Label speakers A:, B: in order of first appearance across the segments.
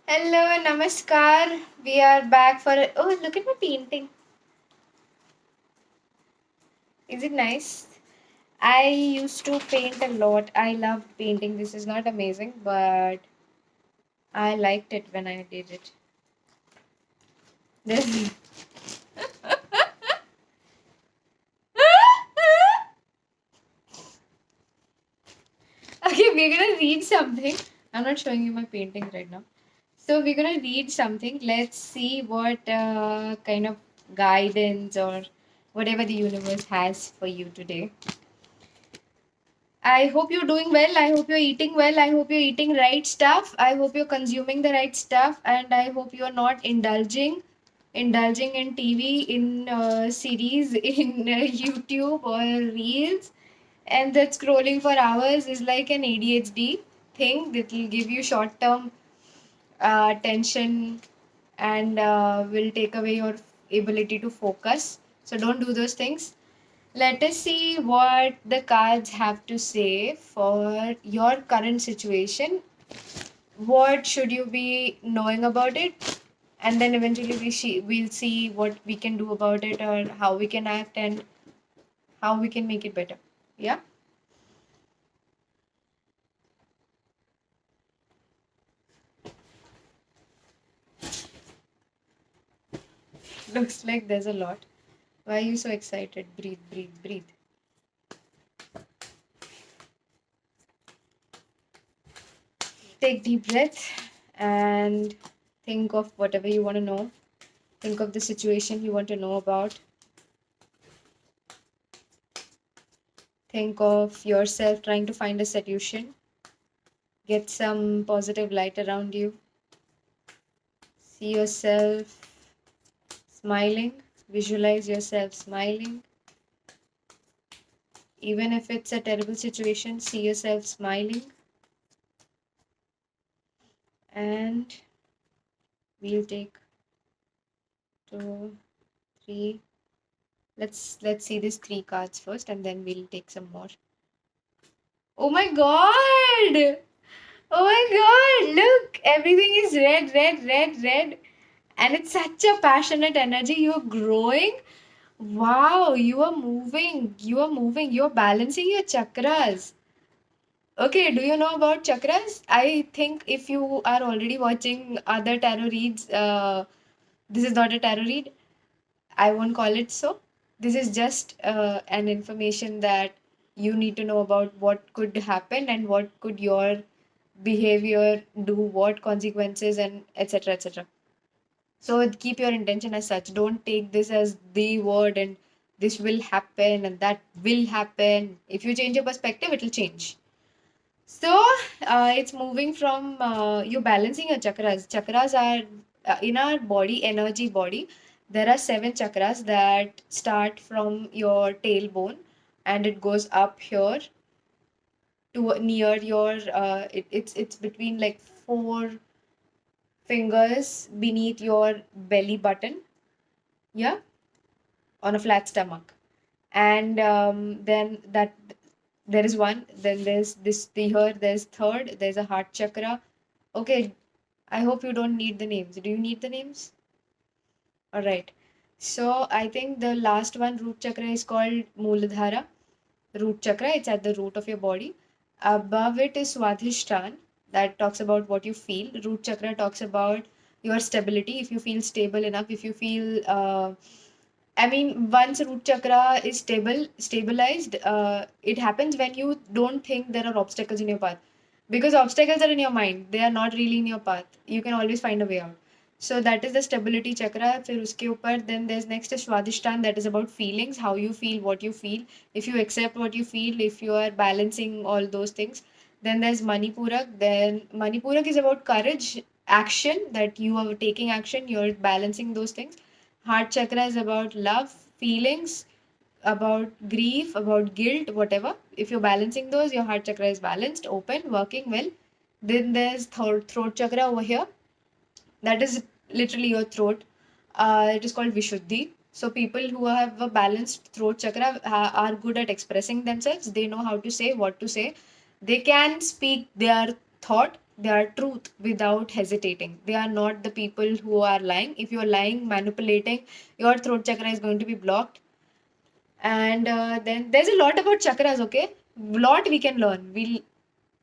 A: Hello, namaskar. We are back for oh, look at my painting. Is it nice? I used to paint a lot. I love painting. This is not amazing, but I liked it when I did it. This okay, we're gonna read something. I'm not showing you my painting right now. So we're gonna read something. Let's see what kind of guidance or whatever the universe has for you today. I hope you're doing well. I hope you're eating well. I hope you're eating right stuff. I hope you're consuming the right stuff, and I hope you're not indulging in TV, in series, in YouTube or reels, and that scrolling for hours is like an ADHD thing that will give you short-term attention and will take away your ability to focus. So don't do those things. Let us see what the cards have to say for your current situation. What should you be knowing about it? And then eventually we'll see what we can do about it or how we can act and how we can make it better. Yeah? Looks like there's a lot. Why are you so excited? Breathe, breathe, breathe. Take deep breath and think of whatever you want to know. Think of the situation you want to know about. Think of yourself trying to find a solution. Get some positive light around you. See yourself smiling. Visualize yourself smiling. Even if it's a terrible situation, see yourself smiling. And we'll take 2, 3. Let's see these 3 cards first and then we'll take some more. Oh my god! Oh my god! Look! Everything is red, red, red, red. And it's such a passionate energy. You're growing. Wow, you are moving. You are moving. You're balancing your chakras. Okay, do you know about chakras? I think if you are already watching other tarot reads, this is not a tarot read. I won't call it so. This is just an information that you need to know about what could happen and what could your behavior do, what consequences, and etc. etc. So keep your intention as such. Don't take this as the word and this will happen and that will happen. If you change your perspective, it will change. So it's moving from you balancing your chakras. Chakras are in our body, energy body. There are 7 chakras that start from your tailbone and it goes up here to near your it's between like 4 fingers beneath your belly button. Yeah, on a flat stomach. And then that there is one. Then there's this here. There's third. There's a heart chakra. Okay, I hope you don't need the names. Do you need the names? All right. So I think the last one, root chakra, is called Muladhara. Root chakra. It's at the root of your body. Above it is Swadhisthana. That talks about what you feel. Root chakra talks about your stability. If you feel stable enough. If you feel I mean, once root chakra is stabilized, it happens when you don't think there are obstacles in your path. Because obstacles are in your mind, they are not really in your path. You can always find a way out. So that is the stability chakra. फिर उसके ऊपर then there's next is Swadhisthana, that is about feelings, how you feel, what you feel. If you accept what you feel, if you are balancing all those things. Then there's Manipurak. Then Manipurak is about courage, action, that you are taking action, you're balancing those things. Heart chakra is about love, feelings, about grief, about guilt, whatever. If you're balancing those, your heart chakra is balanced, open, working well. Then there's throat chakra over here. That is literally your throat. It is called Vishuddhi. So people who have a balanced throat chakra are good at expressing themselves. They know how to say, what to say. They can speak their thought. their truth without hesitating. They are not the people who are lying. If you're lying, manipulating, your throat chakra is going to be blocked. And then there's a lot about chakras, okay? Lot we can learn.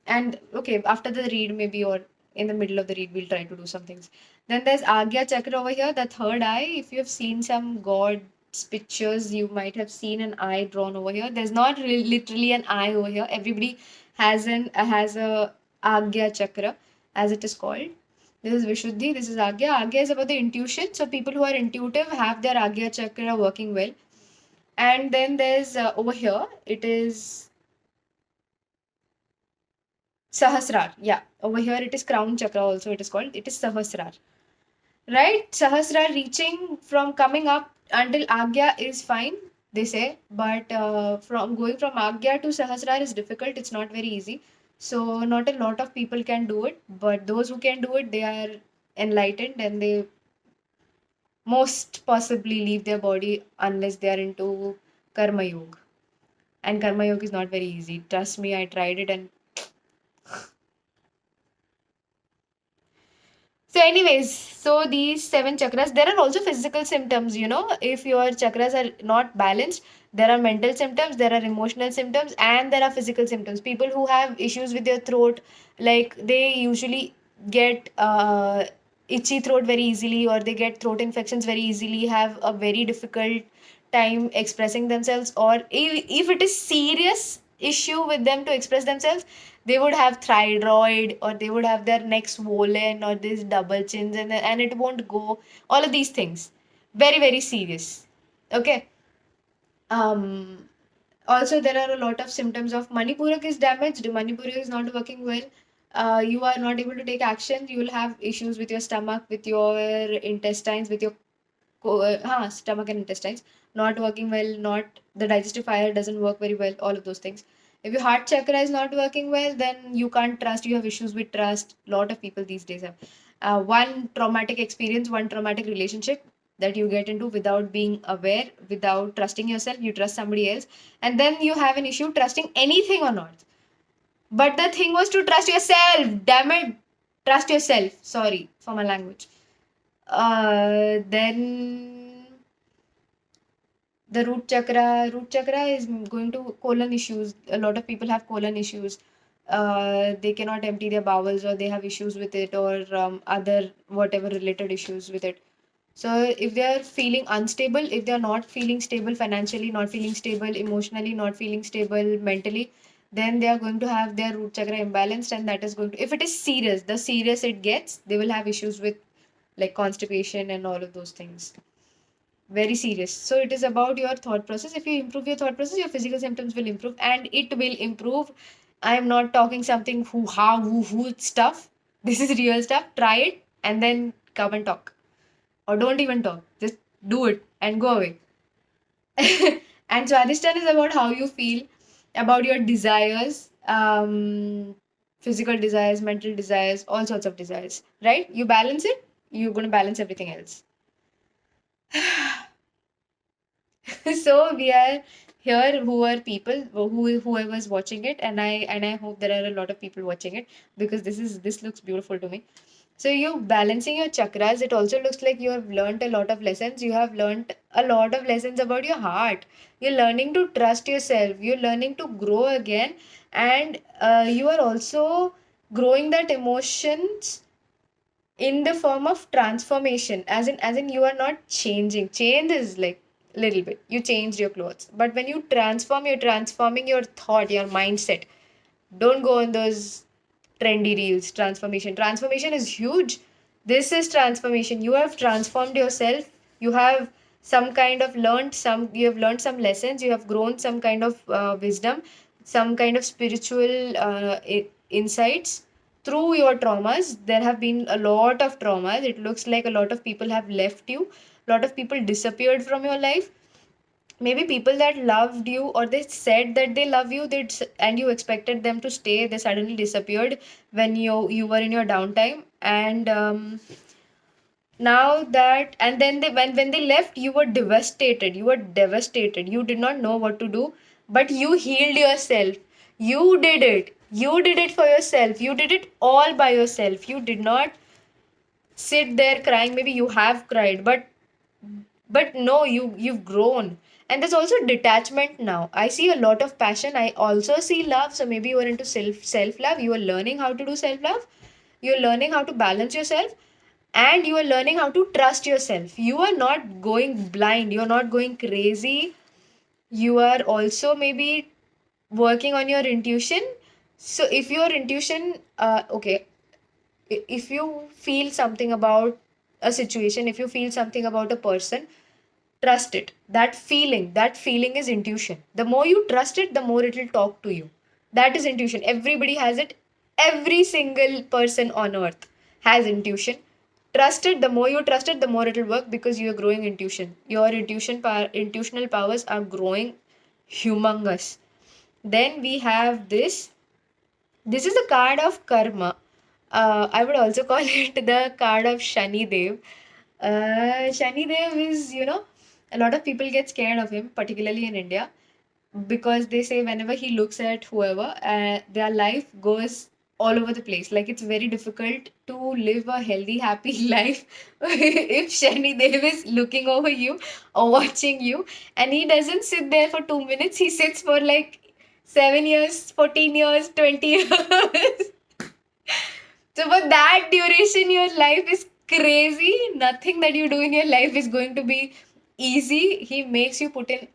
A: And okay, after the read, maybe, or in the middle of the read, we'll try to do some things. Then there's Agya Chakra over here, the third eye. If you have seen some god's pictures, you might have seen an eye drawn over here. There's not literally an eye over here. Everybody has a Agya Chakra, as it is called. This is Vishuddhi, this is Agya. Agya is about the intuition. So people who are intuitive have their Agya Chakra working well. And then there's over here, it is Sahasrar. Yeah, over here it is Crown Chakra also, it is called. It is Sahasrar. Right? Sahasrar reaching from coming up until Agya is fine, they say. But from going from Agya to Sahasrar is difficult. It's not very easy. So not a lot of people can do it. But those who can do it, they are enlightened and they most possibly leave their body unless they are into Karma Yoga. And Karma Yoga is not very easy. Trust me, I tried it and so, anyways, so these seven chakras, there are also physical symptoms, you know, if your chakras are not balanced, there are mental symptoms, there are emotional symptoms, and there are physical symptoms. People who have issues with their throat, like they usually get itchy throat very easily, or they get throat infections very easily, have a very difficult time expressing themselves, or if it is serious issue with them to express themselves, they would have thyroid, or they would have their neck swollen, or this double chins, and it won't go, all of these things, very very serious. Okay. Also there are a lot of symptoms of Manipurak is damaged, Manipurak is not working well. You are not able to take action, you will have issues with your stomach, with your intestines, with your stomach and intestines not working well, not the digestive fire doesn't work very well, all of those things. If your heart chakra is not working well, then you can't trust, you have issues with trust. A lot of people these days have one traumatic experience, one traumatic relationship that you get into without being aware, without trusting yourself, you trust somebody else, and then you have an issue trusting anything on earth. But the thing was to trust yourself, damn it, trust yourself. Sorry for my language. Then the root chakra is going to colon issues. A lot of people have colon issues. They cannot empty their bowels, or they have issues with it, or other whatever related issues with it. So if they are feeling unstable, if they are not feeling stable financially, not feeling stable emotionally, not feeling stable mentally, then they are going to have their root chakra imbalanced, and that is going to, if it is serious, the serious it gets, they will have issues with like constipation and all of those things. Very serious. So it is about your thought process. If you improve your thought process, your physical symptoms will improve, and it will improve. I am not talking something hoo ha woo hoo stuff. This is real stuff. Try it and then come and talk, or don't even talk. Just do it and go away. And Swadhisthana is about how you feel, about your desires, physical desires, mental desires, all sorts of desires. Right? You balance it. You're going to balance everything else. So we are here who are people whoever's watching it, and I hope there are a lot of people watching it, because this looks beautiful to me. So you balancing your chakras, it also looks like you have learned a lot of lessons. You have learned a lot of lessons about your heart. You're learning to trust yourself, you're learning to grow again, and you are also growing that emotions in the form of transformation, as in you are not changing. Change is like little bit, you changed your clothes, but when you transform, you're transforming your thought, your mindset. Don't go on those trendy reels. Transformation is huge. This is transformation. You have transformed yourself, you have some kind of learned some, you have learned some lessons, you have grown some kind of wisdom, some kind of spiritual insights through your traumas. There have been a lot of traumas. It looks like a lot of people have left you, a lot of people disappeared from your life. Maybe people that loved you, or they said that they love you, and you expected them to stay, they suddenly disappeared when you were in your downtime. And now that, and then when they left, you were devastated, you did not know what to do, but you healed yourself. You did it. You did it for yourself. You did it all by yourself. You did not sit there crying. Maybe you have cried, but no, you've grown. And there's also detachment now. I see a lot of passion. I also see love. So maybe you are into self love. You are learning how to do self love. You're learning how to balance yourself, and you are learning how to trust yourself. You are not going blind. You are not going crazy. You are also maybe working on your intuition. So if your intuition, okay, if you feel something about a situation, if you feel something about a person, trust it. That feeling is intuition. The more you trust it, the more it will talk to you. That is intuition. Everybody has it. Every single person on earth has intuition. Trust it. The more you trust it, the more it will work, because you are growing intuition. Your intuitional powers are growing humongous. Then we have this is the card of karma. I would also call it the card of Shani Dev. Shani Dev is, a lot of people get scared of him, particularly in India, because they say whenever he looks at whoever, their life goes all over the place. Like, it's very difficult to live a healthy, happy life if Shani Dev is looking over you or watching you, and he doesn't sit there for 2 minutes. He sits for like 7 years, 14 years, 20 years. So for that duration, your life is crazy. Nothing that you do in your life is going to be easy. He makes you put in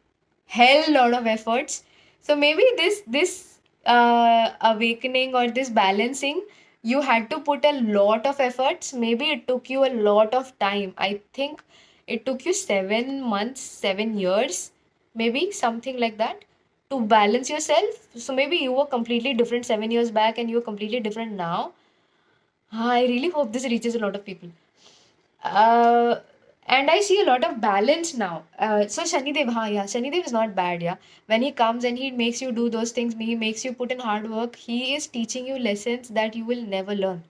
A: hell lot of efforts. So maybe this awakening or this balancing, you had to put a lot of efforts. Maybe it took you a lot of time. I think it took you 7 months, 7 years, maybe something like that, to balance yourself. So maybe you were completely different 7 years back and you're completely different now. I really hope this reaches a lot of people. Uh, and I see a lot of balance now. So Shanidev, yeah, Shanidev is not bad, yeah. When he comes and he makes you do those things, he makes you put in hard work, he is teaching you lessons that you will never learn.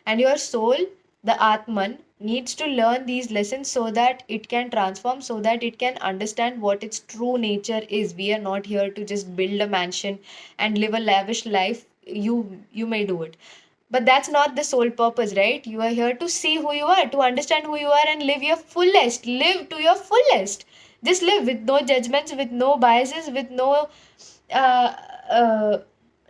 A: And your soul, the Atman, needs to learn these lessons so that it can transform, so that it can understand what its true nature is. We are not here to just build a mansion and live a lavish life. You may do it, but that's not the sole purpose, right? You are here to see who you are, to understand who you are, and live your fullest. Live to your fullest. Just live with no judgments, with no biases, with no uh, uh,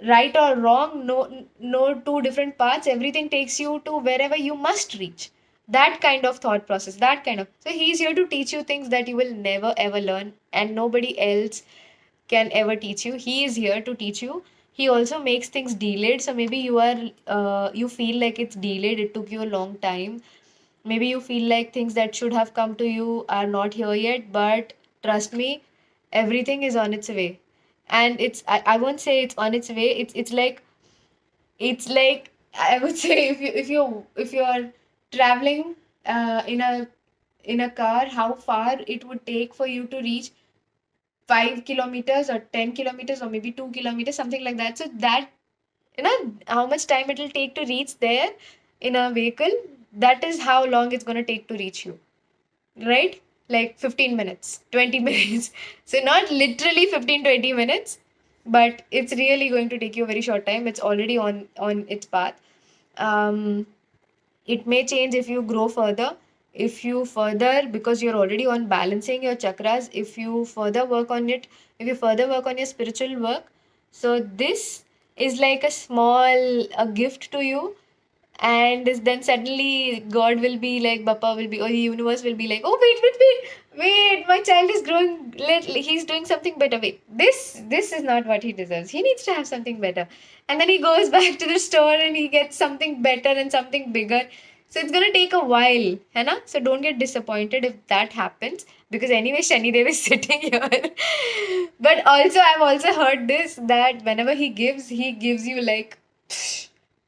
A: right or wrong, no two different paths. Everything takes you to wherever you must reach. That kind of thought process, that kind of. So he's here to teach you things that you will never ever learn, and nobody else can ever teach you. He is here to teach you. He also makes things delayed. So maybe you feel like it's delayed, it took you a long time. Maybe you feel like things that should have come to you are not here yet, but trust me, everything is on its way. And I won't say it's on its way. It's like I would say, if you're traveling in a car, how far it would take for you to reach 5 kilometers or 10 kilometers or maybe 2 kilometers, something like that. So that, how much time it will take to reach there in a vehicle, that is how long it's going to take to reach you, right? Like 15 minutes, 20 minutes. So not literally 15, 20 minutes, but it's really going to take you a very short time. It's already on its path. Um, it may change if you grow further, if you further, because you're already on balancing your chakras, if you further work on it, if you further work on your spiritual work. So this is like a small a gift to you. And then suddenly God will be like, Bappa will be, or the universe will be like, oh, wait, my child is growing little, he's doing something better. Wait, this is not what he deserves. He needs to have something better. And then he goes back to the store and he gets something better and something bigger. So it's gonna take a while, है ना? So don't get disappointed if that happens, because anyway Shani Dev is sitting here. But also I've also heard this, that whenever he gives you like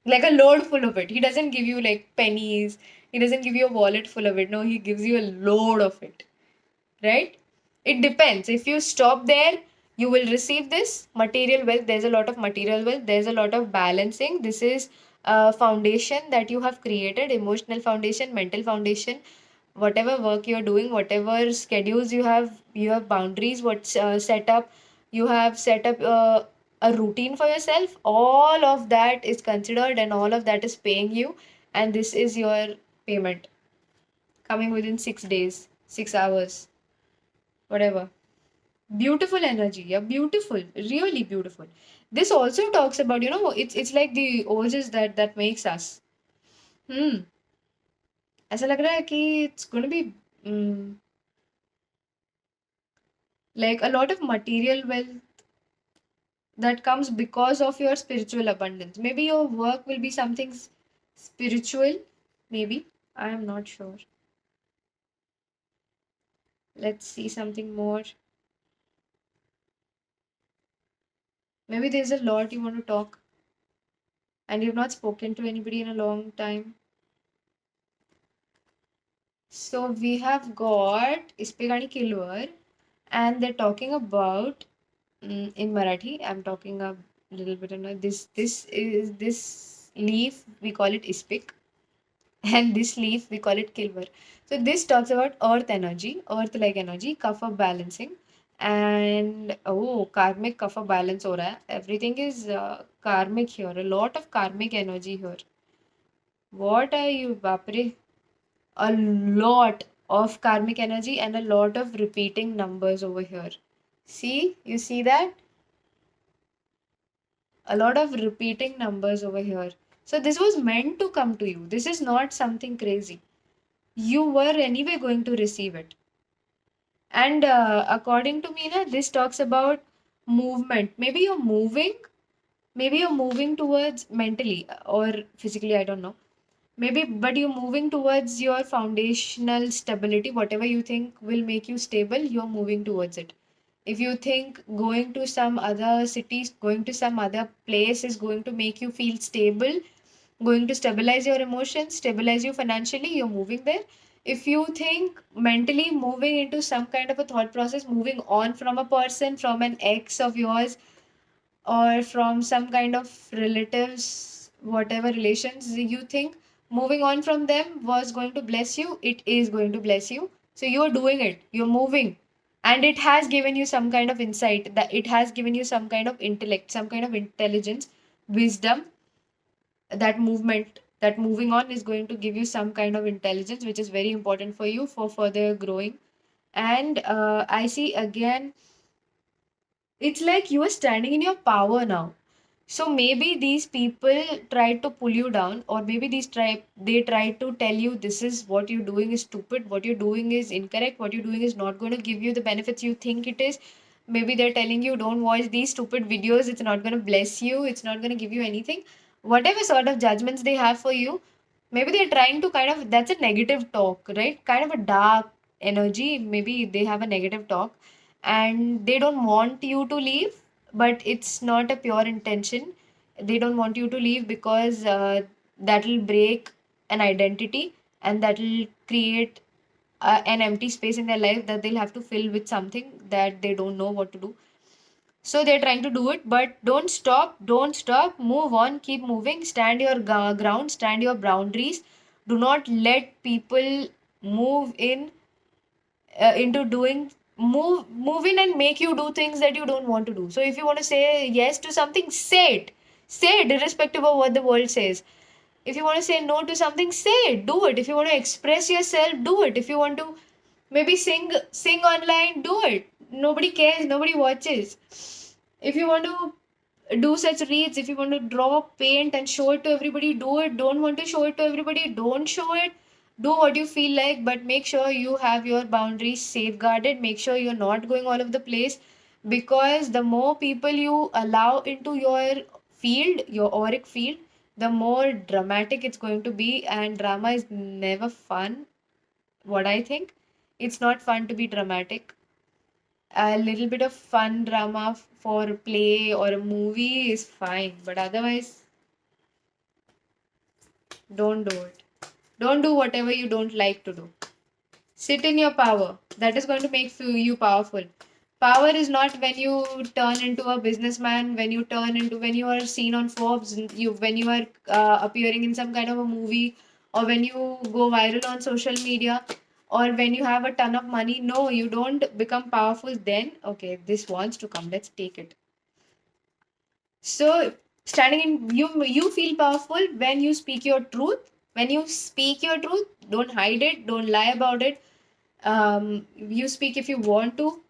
A: a load full of it. He doesn't give you like pennies. He doesn't give you a wallet full of it. No, he gives you a load of it. Right? It depends. If you stop there, you will receive this material wealth. There's a lot of material wealth. There's a lot of balancing. This is a foundation that you have created, emotional foundation, mental foundation, whatever work you're doing, whatever schedules you have boundaries, what's set up. You have set up. a routine for yourself, all of that is considered and all of that is paying you, and this is your payment coming within 6 days, 6 hours, whatever. Beautiful energy, yeah, beautiful, really beautiful. This also talks about, it's like the urges that makes us. Hmm. ऐसा लग रहा है कि it's going to be like a lot of material wealth that comes because of your spiritual abundance. Maybe your work will be something spiritual, maybe. I am not sure. Let's see something more. Maybe there's a lot you want to talk and you've not spoken to anybody in a long time. So we have got Ispegani Kilwar, and they're talking about in Marathi. I'm talking a little bit on this leaf, we call it Ispik, and this leaf we call it Kilwar. So this talks about earth energy, earth-like energy, kapha balancing, and karmic kapha balance हो रहा है. Everything is karmic here. A lot of karmic energy here. What are you, Bapre? A lot of karmic energy and a lot of repeating numbers over here. See, you see that? A lot of repeating numbers over here. So this was meant to come to you. This is not something crazy. You were anyway going to receive it. And according to me, this talks about movement. Maybe you're moving towards mentally or physically, I don't know. Maybe, but you're moving towards your foundational stability. Whatever you think will make you stable, you're moving towards it. If you think going to some other cities, going to some other place is going to make you feel stable, going to stabilize your emotions, stabilize you financially, you're moving there. If you think mentally moving into some kind of a thought process, moving on from a person, from an ex of yours, or from some kind of relatives, whatever relations you think, moving on from them was going to bless you, it is going to bless you. So you're doing it, you're moving. And it has given you some kind of insight, that it has given you some kind of intellect, some kind of intelligence, wisdom. That moving on is going to give you some kind of intelligence which is very important for you for further growing. And I see again, it's like you are standing in your power now. So maybe these people tried to pull you down, or maybe they tried to tell you this is what you're doing is stupid, what you're doing is incorrect, what you're doing is not going to give you the benefits you think it is. Maybe they're telling you don't watch these stupid videos, it's not going to bless you, it's not going to give you anything. Whatever sort of judgments they have for you, maybe they're trying to kind of, that's a negative talk, right? Kind of a dark energy. Maybe they have a negative talk and they don't want you to leave, but it's not a pure intention. They don't want you to leave because that will break an identity, and that will create an empty space in their life that they'll have to fill with something that they don't know what to do. So they're trying to do it, but don't stop, move on, keep moving, stand your ground, stand your boundaries. Do not let people move in into doing move in and make you do things that you don't want to do. So if you want to say yes to something, say it irrespective of what the world says. If you want to say no to something, say it, do it. If you want to express yourself, do it. If you want to maybe sing online, do it. Nobody cares, nobody watches. If you want to do such reads, if you want to draw, paint and show it to everybody, do it. Don't want to show it to everybody, don't show it. Do what you feel like, but make sure you have your boundaries safeguarded. Make sure you're not going all over the place, because the more people you allow into your field, your auric field, the more dramatic it's going to be. And drama is never fun, what I think. It's not fun to be dramatic. A little bit of fun drama for a play or a movie is fine, but otherwise, don't do it. Don't do whatever you don't like to do. Sit in your power. That is going to make you powerful. Power is not when you turn into a businessman, when you are seen on Forbes, when you are appearing in some kind of a movie, or when you go viral on social media, or when you have a ton of money. No, you don't become powerful then. Okay, this wants to come. Let's take it. So standing in, you feel powerful when you speak your truth. When you speak your truth, don't hide it, don't lie about it. You speak if you want to.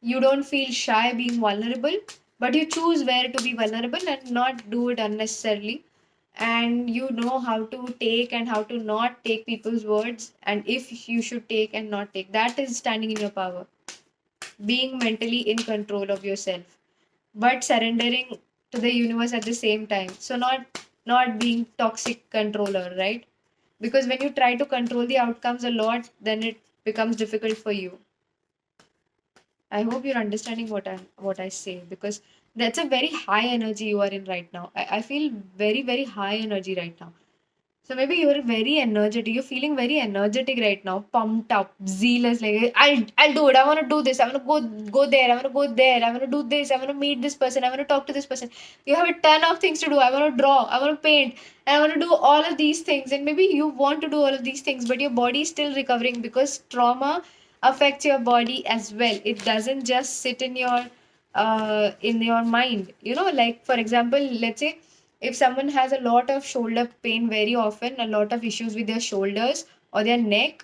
A: You don't feel shy being vulnerable, but you choose where to be vulnerable and not do it unnecessarily. And you know how to take and how to not take people's words, and if you should take and not take. That is standing in your power, being mentally in control of yourself, but surrendering to the universe at the same time. So not being toxic controller, right? Because when you try to control the outcomes a lot, then it becomes difficult for you. I hope you're understanding what I say, because that's a very high energy you are in right now. I feel very, very high energy right now. So maybe you're very energetic. You're feeling very energetic right now, pumped up, zealous. Like I'll do it. I want to do this. I want to go there. I want to go there. I want to do this. I want to meet this person. I want to talk to this person. You have a ton of things to do. I want to draw. I want to paint. And I want to do all of these things. And maybe you want to do all of these things, but your body is still recovering, because trauma affects your body as well. It doesn't just sit in your mind. Like for example, let's say if someone has a lot of shoulder pain very often, a lot of issues with their shoulders or their neck,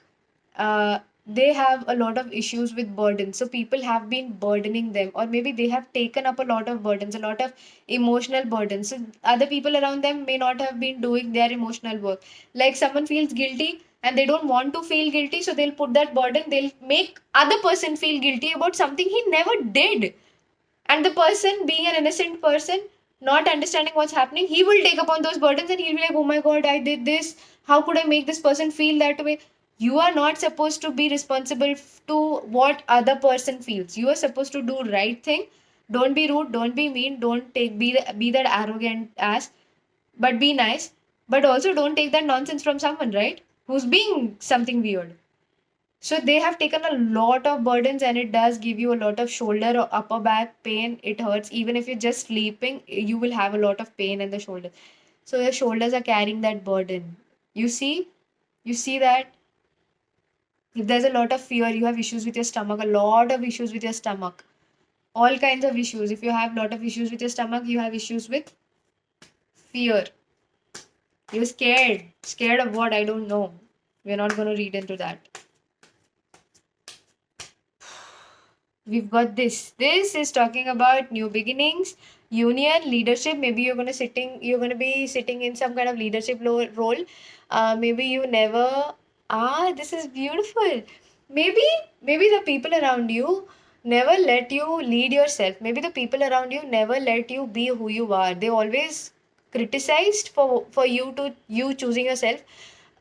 A: they have a lot of issues with burden. So people have been burdening them, or maybe they have taken up a lot of burdens, a lot of emotional burdens. So other people around them may not have been doing their emotional work. Like someone feels guilty and they don't want to feel guilty, so they'll put that burden, they'll make other person feel guilty about something he never did. And the person, being an innocent person, not understanding what's happening, he will take upon those burdens and he'll be like, oh my god, I did this. How could I make this person feel that way? You are not supposed to be responsible to what other person feels. You are supposed to do right thing. Don't be rude, don't be mean, don't be that arrogant ass, but be nice. But also don't take that nonsense from someone, right? Who's being something weird. So they have taken a lot of burdens, and it does give you a lot of shoulder or upper back pain. It hurts. Even if you're just sleeping, you will have a lot of pain in the shoulder. So your shoulders are carrying that burden. You see that if there's a lot of fear, you have issues with your stomach, a lot of issues with your stomach, all kinds of issues. If you have a lot of issues with your stomach, you have issues with fear. You're scared. Scared of what? I don't know. We're not going to read into that. We've got this is talking about new beginnings, union, leadership. Maybe you're going to be sitting in some kind of leadership role. Maybe you never. This is beautiful. Maybe the people around you never let you lead yourself. Maybe the people around you never let you be who you are. They always criticized for you choosing yourself.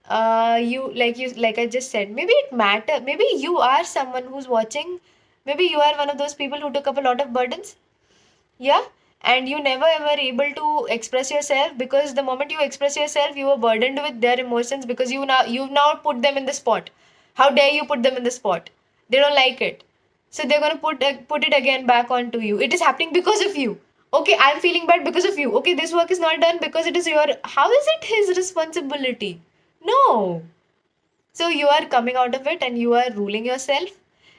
A: Like I just said, maybe it matter. Maybe you are someone who's watching. Maybe you are one of those people who took up a lot of burdens. Yeah. And you never ever able to express yourself, because the moment you express yourself, you are burdened with their emotions, because you've now put them in the spot. How dare you put them in the spot? They don't like it. So they're gonna put it again back onto you. It is happening because of you. Okay, I'm feeling bad because of you. Okay, this work is not done because it is your. How is it his responsibility? No. So you are coming out of it and you are ruling yourself.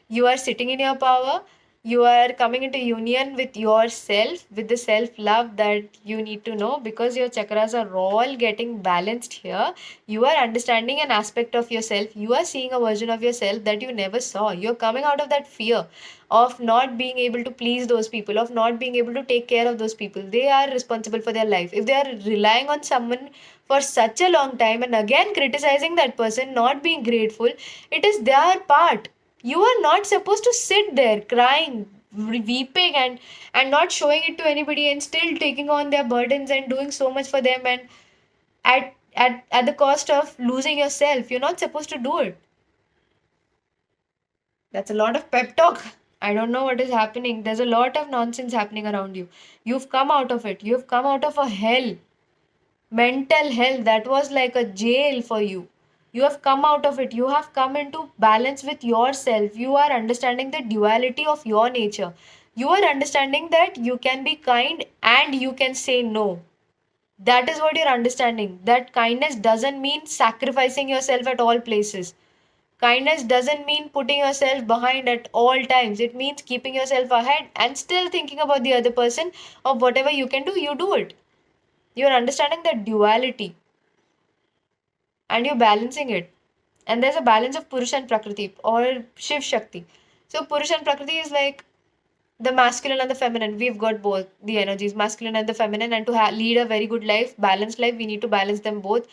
A: You are sitting in your power. You are coming into union with yourself, with the self love that you need to know, because your chakras are all getting balanced here. You are understanding an aspect of yourself. You are seeing a version of yourself that you never saw. You're coming out of that fear of not being able to please those people, of not being able to take care of those people. They are responsible for their life. If they are relying on someone for such a long time and again criticizing that person, not being grateful, it is their part. You are not supposed to sit there crying, weeping, and not showing it to anybody, and still taking on their burdens and doing so much for them, and at the cost of losing yourself. You're not supposed to do it. That's a lot of pep talk. I don't know what is happening. There's a lot of nonsense happening around you. You've come out of it. You've come out of a hell, mental health that was like a jail for you. You have come out of it. You have come into balance with yourself. You are understanding the duality of your nature. You are understanding that you can be kind and you can say no. That is what you're understanding. That kindness doesn't mean sacrificing yourself at all places. Kindness doesn't mean putting yourself behind at all times. It means keeping yourself ahead and still thinking about the other person. Of whatever you can do, you do it. You're understanding the duality and you're balancing it. And there's a balance of Purusha and Prakriti or Shiv Shakti. So Purusha and Prakriti is like the masculine and the feminine. We've got both the energies, masculine and the feminine, and to lead a very good life, balanced life, we need to balance them both.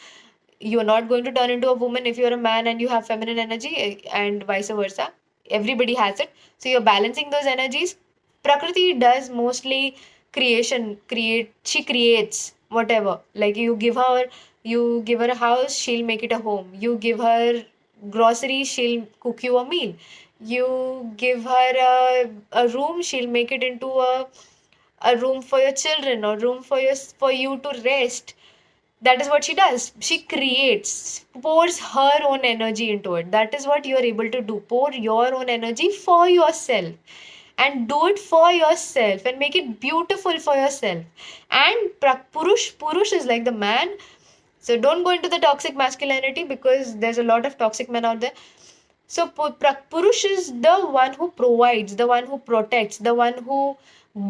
A: You're not going to turn into a woman if you're a man and you have feminine energy, and vice versa. Everybody has it. So you're balancing those energies. Prakriti does mostly she creates whatever. Like you give her a house, she'll make it a home. You give her groceries, she'll cook you a meal. You give her a room, she'll make it into a room for your children or room for you to rest. That is what she does. She creates, pours her own energy into it. That is what you are able to do. Pour your own energy for yourself and do it for yourself and make it beautiful for yourself. And Purush is like the man. So don't go into the toxic masculinity because there's a lot of toxic men out there. So Purush is the one who provides, the one who protects, the one who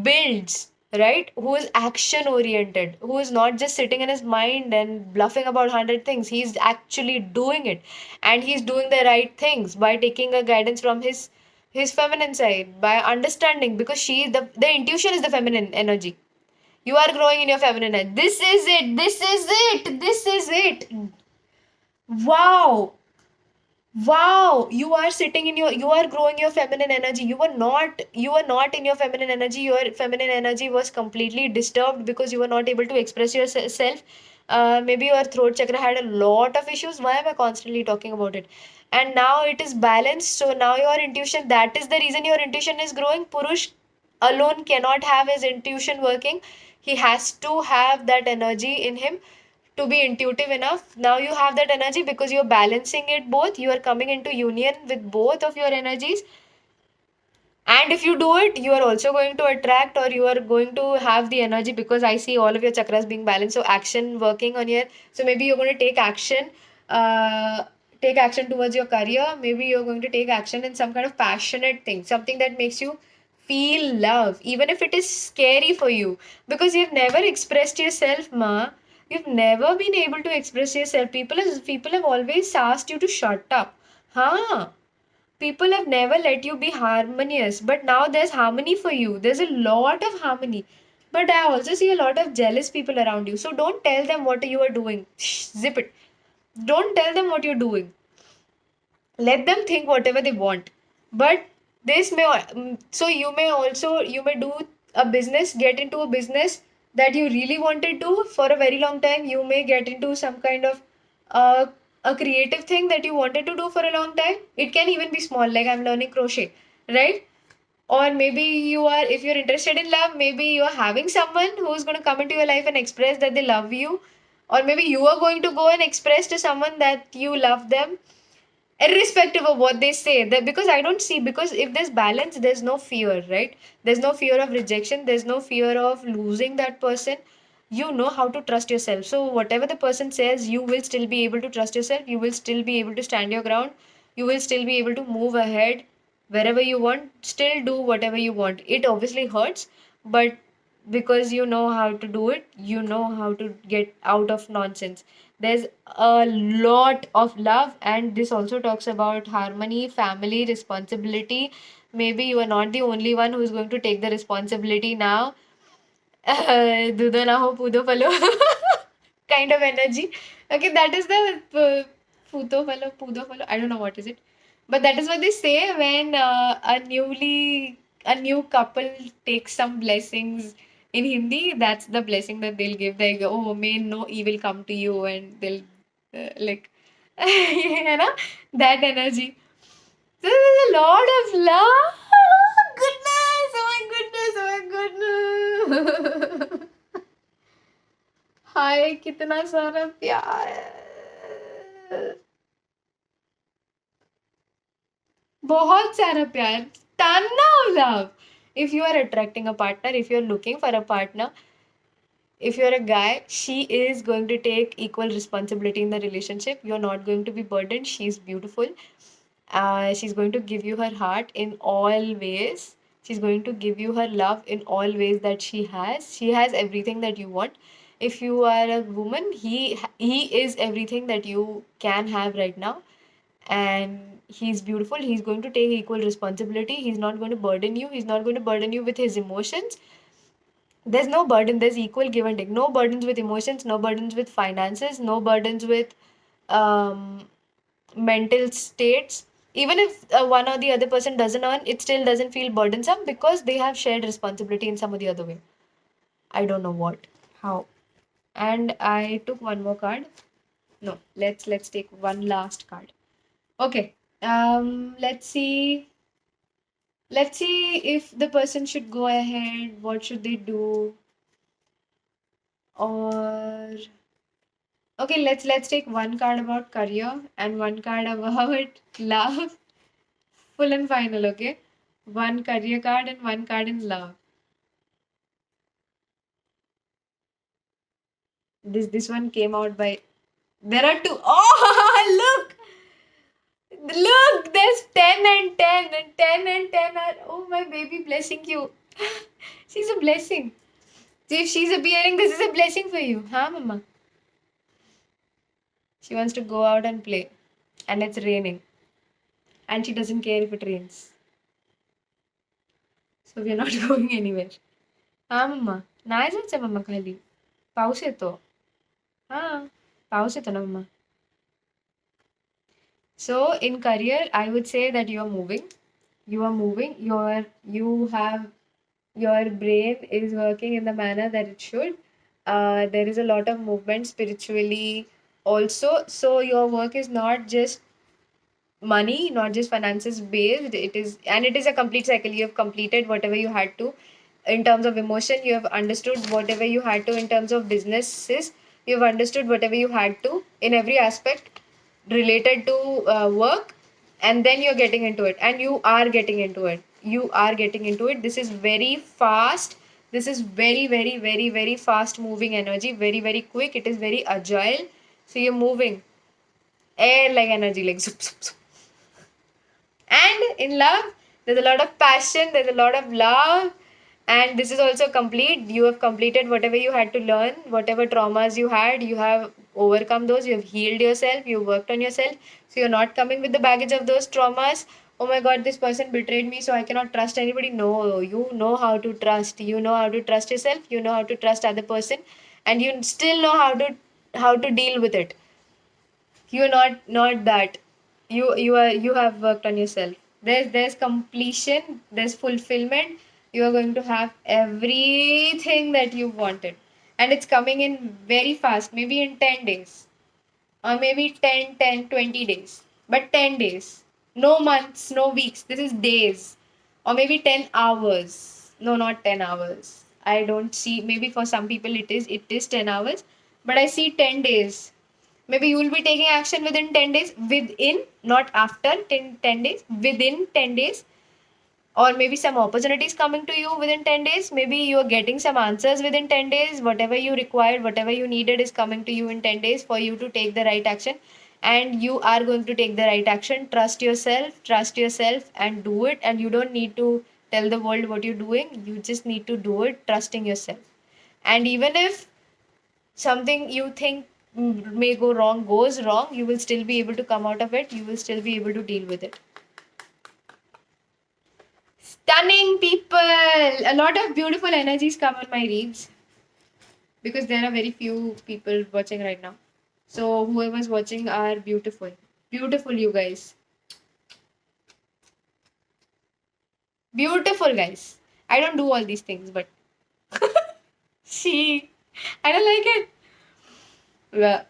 A: builds, right? Who is action oriented, who is not just sitting in his mind and bluffing about 100 things. He's actually doing it, and he's doing the right things by taking a guidance from his feminine side, by understanding, because the intuition is the feminine energy. You are growing in your feminine energy. This is it. This is it. This is it. Wow. Wow, you are sitting in you are growing your feminine energy. You were not in your feminine energy. Your feminine energy was completely disturbed because you were not able to express yourself. Maybe your throat chakra had a lot of issues. Why am I constantly talking about it? And now it is balanced. So now your intuition, that is the reason your intuition is growing. Purush alone cannot have his intuition working. He has to have that energy in him to be intuitive enough. Now you have that energy because you're balancing it both. You are coming into union with both of your energies. And if you do it, you are also going to attract, or you are going to have the energy, because I see all of your chakras being balanced. So action working on here. So maybe you're going to uh, take action towards your career. Maybe you're going to take action in some kind of passionate thing, something that makes you feel love, even if it is scary for you, because you've never expressed yourself, ma. You've never been able to express yourself. People have always asked you to shut up. Huh? People have never let you be harmonious, but now there's harmony for you. There's a lot of harmony. But I also see a lot of jealous people around you. So don't tell them what you are doing. Shh, zip it. Don't tell them what you're doing. Let them think whatever they want. But this may so you may do a business, get into a business that you really wanted to for a very long time. You may get into some kind of uh, a creative thing that you wanted to do for a long time. It can even be small, like I'm learning crochet, right? Or maybe you are, if you're interested in love, maybe you're having someone who's going to come into your life and express that they love you. Or maybe you are going to go and express to someone that you love them, irrespective of what they say. That, because I don't see, because if there's balance, there's no fear, right? There's no fear of rejection, there's no fear of losing that person. You know how to trust yourself. So whatever the person says, you will still be able to trust yourself. You will still be able to stand your ground. You will still be able to move ahead wherever you want. Still do whatever you want. It obviously hurts, but because you know how to do it, you know how to get out of nonsense. There's a lot of love, and this also talks about harmony, family, responsibility. Maybe you are not the only one who's going to take the responsibility now. Dudo na ho pudo palo kind of energy. Okay, that is the pudo palo, pudo palo. I don't know what is it, but that is what they say when a new couple takes some blessings in Hindi. That's the blessing that they'll give. They go, oh, may no evil come to you, and they'll like, you know, that energy. So there's a lot of love. Goodness, oh my goodness, oh my goodness. हाय कितना सारा प्यार, बहुत सारा प्यार, ton of love. If you are attracting a partner, if you're looking for a partner, if you're a guy, she is going to take equal responsibility in the relationship. You're not going to be burdened. She's beautiful. She's going to give you her heart in all ways. She's going to give you her love in all ways that she has. She has everything that you want. If you are a woman, he is everything that you can have right now, and he's beautiful. He's going to take equal responsibility. He's not going to burden you. He's not going to burden you with his emotions. There's no burden. There's equal give and take. No burdens with emotions. No burdens with finances. No burdens with um mental states. Even if one or the other person doesn't earn, it still doesn't feel burdensome because they have shared responsibility in some or the other way. I don't know what, how. And I took one more card. No, let's take one last card. Okay. Let's see. Let's see if the person should go ahead. What should they do? Or okay, let's take one card about career and one card about love. Full and final, okay? One career card and one card in love. This one came out by. There are two. Oh, look! Look! There's 10 and 10 and 10 and 10 are. Oh, my baby blessing you. She's a blessing. So if she's appearing, this is a blessing for you. Huh, Mama? She wants to go out and play. And it's raining. And she doesn't care if it rains. So we're not going anywhere. हाँ मम्मा नाही जायचं मम्मा खाली पाऊस येतो हाँ पाऊस येतो ना मम्मा. So in career, I would say that you are moving. You are moving. You have your brain is working in the manner that it should. There is a lot of movement spiritually also. So your work is not just money, not just finances based. It is a complete cycle. You have completed whatever you had to in terms of emotion. You have understood whatever you had to in terms of businesses. You have understood whatever you had to in every aspect related to work, and then you're getting into it, and you are getting into it. You are getting into it. This is very fast. This is very, very, very, very fast moving energy. Very, very quick. It is very agile. So you're moving air like energy, like zoop, zoop, zoop. And in love, there's a lot of passion, there's a lot of love, and this is also complete. You have completed whatever you had to learn, whatever traumas you had, you have overcome those, you have healed yourself, you worked on yourself. So you're not coming with the baggage of those traumas. Oh my god, this person betrayed me, so I cannot trust anybody. No, you know how to trust. You know how to trust yourself, you know how to trust other person, and you still know how to deal with it. You're not that. You have worked on yourself. There's completion, there's fulfillment. You are going to have everything that you wanted, and it's coming in very fast, maybe in 10 days, or maybe 20 days, but 10 days, no months, no weeks. This is days, or maybe 10 hours. No, not 10 hours. I don't see. Maybe for some people it is 10 hours, but I see 10 days. Maybe you will be taking action within 10 days, within, not after 10 days, within 10 days. Or maybe some opportunities coming to you within 10 days. Maybe you are getting some answers within 10 days. Whatever you required, whatever you needed is coming to you in 10 days for you to take the right action. And you are going to take the right action. Trust yourself and do it. And you don't need to tell the world what you're doing. You just need to do it, trusting yourself. And even if something you think may go wrong goes wrong, you will still be able to come out of it. You will still be able to deal with it. Stunning people. A lot of beautiful energies come on my reads because there are very few people watching right now. So whoever's watching are beautiful. Beautiful, you guys. Beautiful, guys. I don't do all these things, but see, I don't like it. Well,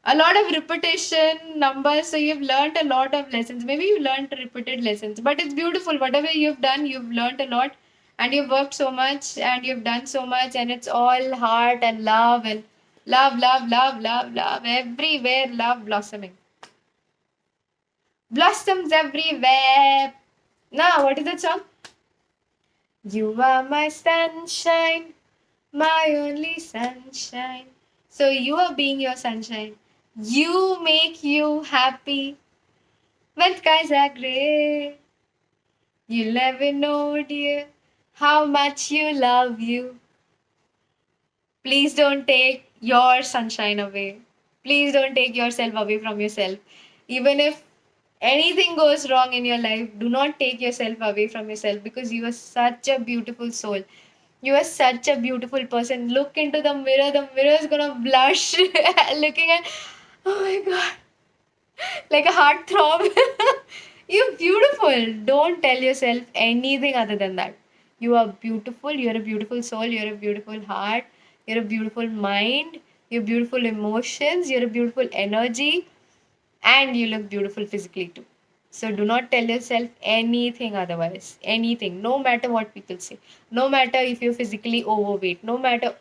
A: a lot of repetition numbers, so you've learned a lot of lessons. Maybe you learned repeated lessons, but it's beautiful. Whatever you've done, you've learned a lot, and you've worked so much, and you've done so much, and it's all heart and love and love, love, love, love, love everywhere. Love blossoming, blossoms everywhere. Now, what is that song? You are my sunshine, my only sunshine. So you are being your sunshine. You make you happy. When skies are grey, you'll never know, dear, how much you love you. Please don't take your sunshine away. Please don't take yourself away from yourself. Even if anything goes wrong in your life, do not take yourself away from yourself because you are such a beautiful soul. You are such a beautiful person. Look into the mirror is gonna blush looking at, oh my god, like a heart throb. You're beautiful. Don't tell yourself anything other than that. You are beautiful. You're a beautiful soul. You're a beautiful heart. You're a beautiful mind. You're beautiful emotions. You're a beautiful energy. And you look beautiful physically too. So do not tell yourself anything otherwise. Anything. No matter what people say. No matter if you're physically overweight. No matter.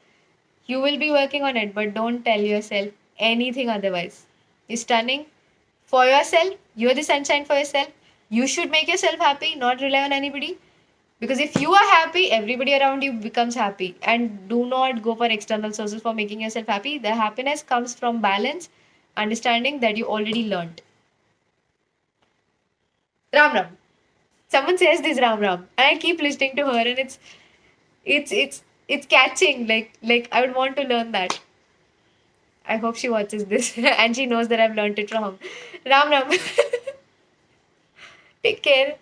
A: You will be working on it, but don't tell yourself anything otherwise. You're stunning for yourself. You're the sunshine for yourself. You should make yourself happy, not rely on anybody. Because if you are happy, everybody around you becomes happy. And do not go for external sources for making yourself happy. The happiness comes from balance, understanding that you already learned. Ram Ram. Someone says this Ram Ram, and I keep listening to her, and it's catching. Like I would want to learn that. I hope she watches this and she knows that I've learned it from Ram Ram. Take care.